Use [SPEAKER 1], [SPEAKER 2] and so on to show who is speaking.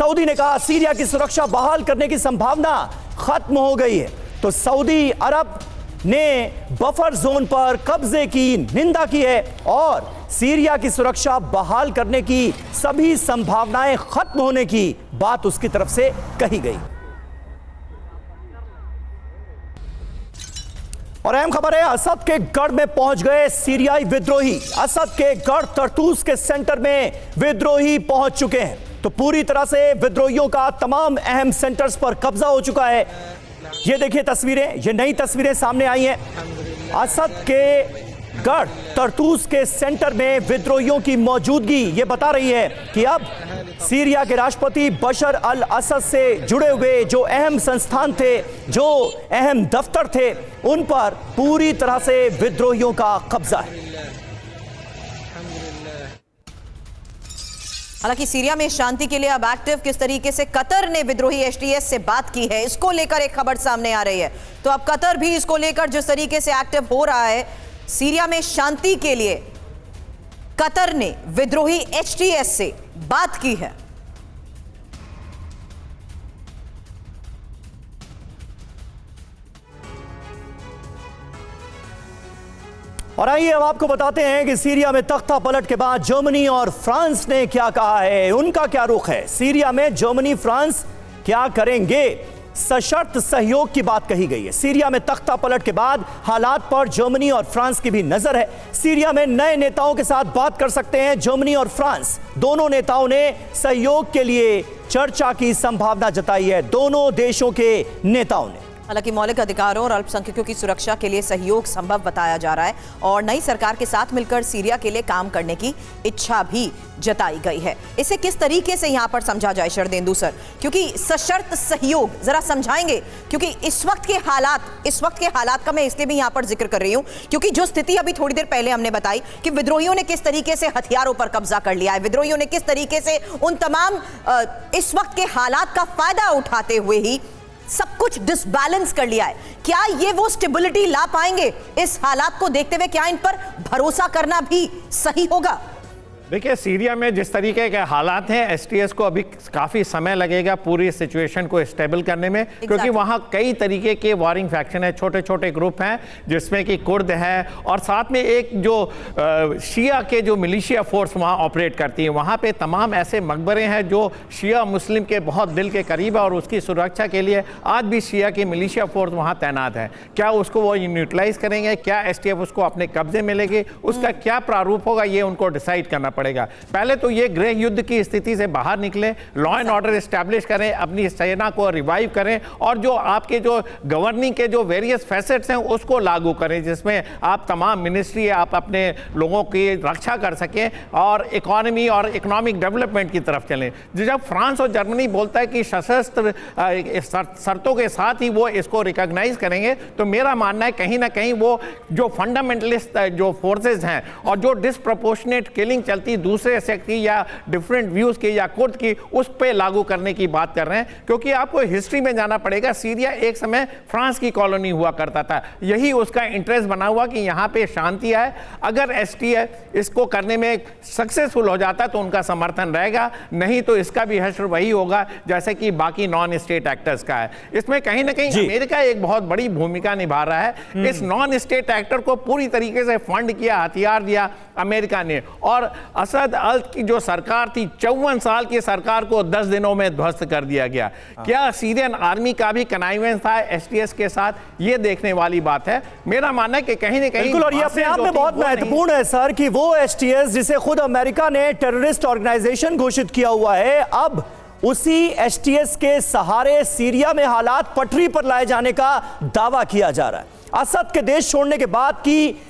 [SPEAKER 1] Saudi ने कहा Syria की सुरक्षा बहाल करने की संभावना खत्म हो गई है। तो सऊदी अरब ने बफर जोन पर कब्जे की निंदा की है और सीरिया की सुरक्षा बहाल करने की सभी संभावनाएं खत्म होने की बात उसकी तरफ से कही गई। और अहम खबर है, असद के गढ़ में पहुंच गए सीरियाई विद्रोही। असद के गढ़ तरतूस के सेंटर में विद्रोही पहुंच चुके हैं। तो पूरी तरह से विद्रोहियों का तमाम अहम सेंटर्स पर कब्जा हो चुका है। ये देखिए तस्वीरें, ये नई तस्वीरें सामने आई हैं। असद के गढ़ तरतूस के सेंटर में विद्रोहियों की मौजूदगी ये बता रही है कि अब सीरिया के राष्ट्रपति बशर अल असद से जुड़े हुए जो अहम संस्थान थे, जो अहम दफ्तर थे, उन पर पूरी तरह से विद्रोहियों का कब्जा है।
[SPEAKER 2] हालांकि सीरिया में शांति के लिए अब एक्टिव किस तरीके से कतर ने विद्रोही एचटीएस से बात की है, इसको लेकर एक खबर सामने आ रही है। तो अब कतर भी इसको लेकर जिस तरीके से एक्टिव हो रहा है, सीरिया में शांति के लिए कतर ने विद्रोही एचटीएस से बात की है।
[SPEAKER 1] और आइए अब आपको बताते हैं कि सीरिया में तख्ता पलट के बाद जर्मनी और फ्रांस ने क्या कहा है, उनका क्या रुख है। सीरिया में जर्मनी फ्रांस क्या करेंगे, सशर्त सहयोग की बात कही गई है। सीरिया में तख्ता पलट के बाद हालात पर जर्मनी और फ्रांस की भी नजर है। सीरिया में नए नेताओं के साथ बात कर सकते हैं जर्मनी और फ्रांस। दोनों नेताओं ने सहयोग के लिए चर्चा की संभावना जताई है, दोनों देशों के नेताओं ने।
[SPEAKER 2] हालांकि मौलिक अधिकारों और अल्पसंख्यकों की सुरक्षा के लिए सहयोग संभव बताया जा रहा है और नई सरकार के साथ मिलकर सीरिया के लिए काम करने की इच्छा भी जताई गई है। इसे किस तरीके से यहां पर समझा जाए शरदेंदु सर, क्योंकि सशर्त सहयोग जरा समझाएंगे, क्योंकि इस वक्त के हालात का मैं इसलिए भी यहां पर जिक्र कर रही हूं क्योंकि जो स्थिति अभी थोड़ी देर पहले हमने बताई कि विद्रोहियों ने किस तरीके से हथियारों पर कब्जा कर लिया है, विद्रोहियों ने किस तरीके से उन तमाम इस वक्त के हालात का फायदा उठाते हुए ही सब कुछ डिसबैलेंस कर लिया है। क्या ये वो स्टेबिलिटी ला पाएंगे इस हालात को देखते हुए? क्या इन पर भरोसा करना भी सही होगा?
[SPEAKER 3] देखिए, सीरिया में जिस तरीके के हालात हैं, एसटीएस को अभी काफ़ी समय लगेगा पूरी सिचुएशन को स्टेबल करने में, क्योंकि वहाँ कई तरीके के वॉरिंग फैक्शन है, छोटे छोटे ग्रुप हैं जिसमें कि कुर्द है और साथ में एक जो शिया के जो मिलिशिया फोर्स वहाँ ऑपरेट करती है। वहाँ पे तमाम ऐसे मकबरे हैं जो शिया मुस्लिम के बहुत दिल के करीब है और उसकी सुरक्षा के लिए आज भी शिया की मिलिशिया फोर्स वहाँ तैनात है। क्या उसको वो यूटिलाइज करेंगे, क्या एसटीएफ उसको अपने कब्जे में लेगी, उसका क्या प्रारूप होगा, ये उनको डिसाइड करना पड़ेगा। पहले तो ये गृह युद्ध की स्थिति से बाहर निकले, लॉ एंड ऑर्डर एस्टैब्लिश करें, अपनी सेना को रिवाइव करें और जो आपके जो गवर्निंग के जो वेरियस फैसेट्स हैं उसको लागू करें, जिसमें आप तमाम मिनिस्ट्री आप अपने लोगों की रक्षा कर सकें और इकोनॉमी और इकोनॉमिक डेवलपमेंट की तरफ चलें। जब फ्रांस और जर्मनी बोलता है कि सशस्त्र शर्तों के साथ ही वो इसको रिकॉग्नाइज करेंगे, तो मेरा मानना है कहीं ना कहीं वो जो फंडामेंटलिस्ट जो फोर्सेज हैं और जो डिसप्रोपोर्शनेट किलिंग चलती दूसरे सेक्ट की या डिफरेंट व्यूज की या कुर्द की, उस पे लागू करने की बात कर रहे हैं। क्योंकि आपको हिस्ट्री में जाना पड़ेगा, सीरिया एक समय फ्रांस की कॉलोनी हुआ करता था, यही उसका इंटरेस्ट बना हुआ कि यहाँ पे शांति आए। अगर एसटीएफ इसको करने में सक्सेसफुल हो जाता तो उनका समर्थन रहेगा, नहीं तो इसका भी हश्र वही होगा जैसे कि बाकी नॉन स्टेट एक्टर्स का है। इसमें कहीं ना कहीं अमेरिका एक बहुत बड़ी भूमिका निभा रहा है। इस नॉन स्टेट एक्टर को पूरी तरीके से फंड किया, हथियार दिया अमेरिका ने। और असद की जो सरकार थी, 54 साल की सरकार को 10 दिनों में ध्वस्त कर दिया गया। क्या सीरियन आर्मी का भी कनाइवेंस था एसटीएस के साथ, ये देखने वाली बात है। मेरा मानना है कि कहीं ना कहीं
[SPEAKER 1] बिल्कुल, और ये अपने आप में बहुत महत्वपूर्ण है सर कि वो एसटीएस जिसे खुद अमेरिका ने टेररिस्ट ऑर्गेनाइजेशन घोषित किया हुआ है, अब उसी एसटीएस के सहारे सीरिया में हालात पटरी पर लाए जाने का दावा किया जा रहा है। असद के देश छोड़ने के बाद की